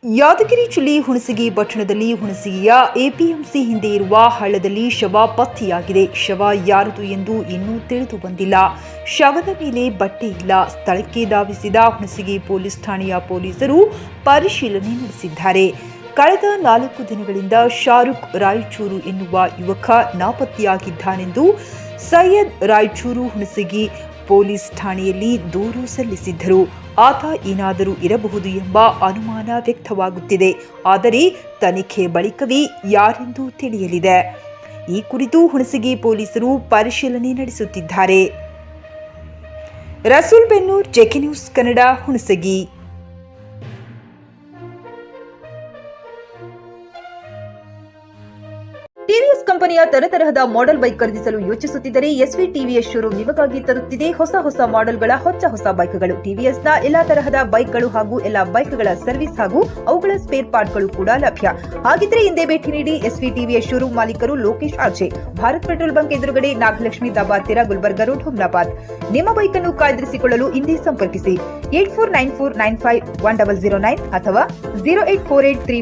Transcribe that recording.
ಯಾದಗಿರಿ ಜಿಲ್ಲೆ ಹುಣಸಗಿ ಪಟ್ಟಣದಲ್ಲಿ ಹುಣಸಗಿಯ ಎಪಿಎಂಸಿ ಹಿಂದೆ ಇರುವ ಹಳ್ಳದಲ್ಲಿ ಶವ ಪತ್ತೆಯಾಗಿದೆ. ಶವ ಯಾರದು ಎಂದು ಇನ್ನೂ ತಿಳಿದು ಬಂದಿಲ್ಲ. ಶವದ ಮೇಲೆ ಬಟ್ಟೆ ಇಲ್ಲ. ಸ್ಥಳಕ್ಕೆ ಧಾವಿಸಿದ ಹುಣಸಗಿ ಪೊಲೀಸ್ ಠಾಣೆಯ ಪೊಲೀಸರು ಪರಿಶೀಲನೆ ನಡೆಸಿದ್ದಾರೆ. ಕಳೆದ 4 ದಿನಗಳಿಂದ ಶಾರುಖ್ ರಾಯಚೂರು ಎನ್ನುವ ಯುವಕ ನಾಪತ್ತೆಯಾಗಿದ್ದಾನೆಂದು ಸೈಯದ್ ರಾಯಚೂರು ಹುಣಸಗಿ ಪೊಲೀಸ್ ಠಾಣೆಯಲ್ಲಿ ದೂರು ಸಲ್ಲಿಸಿದ್ದರು. ಆತ ಏನಾದರೂ ಇರಬಹುದು ಎಂಬ ಅನುಮಾನ ವ್ಯಕ್ತವಾಗುತ್ತಿದೆ. ಆದರೆ ತನಿಖೆ ಬಳಿಕವೇ ಯಾರೆಂದು ತಿಳಿಯಲಿದೆ. ಈ ಕುರಿತು ಹುಣಸಗಿ ಪೊಲೀಸರು ಪರಿಶೀಲನೆ ನಡೆಸುತ್ತಿದ್ದಾರೆ. ರಸೂಲ್ ಬೆನ್ನೂರ್, ಜೆಕೆ ನ್ಯೂಸ್ ಕನ್ನಡ, ಹುಣಸಗಿ. ಟಿವಿಎಸ್ ಕಂಪನಿಯ ತರತರಹದ ಮಾಡೆಲ್ ಬೈಕ್ ಖರೀದಿಸಲು ಯೋಚಿಸುತ್ತಿದ್ದರೆ ಎಸ್ವಿ ಟಿವಿಎಸ್ ಶೋರೂಮ್ ನಿಮಗಾಗಿ ತರುತ್ತಿದೆ ಹೊಸ ಮಾಡೆಲ್ಗಳ ಹೊಸ ಬೈಕ್ಗಳು. ಟಿವಿಎಸ್ನ ಎಲ್ಲಾ ತರಹದ ಬೈಕ್ಗಳು ಹಾಗೂ ಎಲ್ಲಾ ಬೈಕ್ಗಳ ಸರ್ವಿಸ್ ಹಾಗೂ ಅವುಗಳ ಸ್ಪೇರ್ ಪಾರ್ಟ್ಗಳು ಕೂಡ ಲಭ್ಯ. ಹಾಗಿದ್ರೆ ಹಿಂದೆ ಭೇಟಿ ನೀಡಿ. ಎಸ್ವಿ ಟಿವಿಎಸ್ ಶೋರೂಮ್ ಮಾಲೀಕರು Lokesh RJ, Bharat petrol bunk ಎದುರುಗಡೆ, ನಾಗಲಕ್ಷ್ಮಿ ದಾಬಾ ಹತ್ತಿರ, ಗುಲ್ಬರ್ಗಾ ರೋಡ್, ಹುಮ್ನಾಬಾದ್. ನಿಮ್ಮ ಬೈಕ್ ಅನ್ನು ಕಾಯ್ದಿರಿಸಿಕೊಳ್ಳಲು ಹಿಂದೆ ಸಂಪರ್ಕಿಸಿ 8494951009 ಅಥವಾ 08483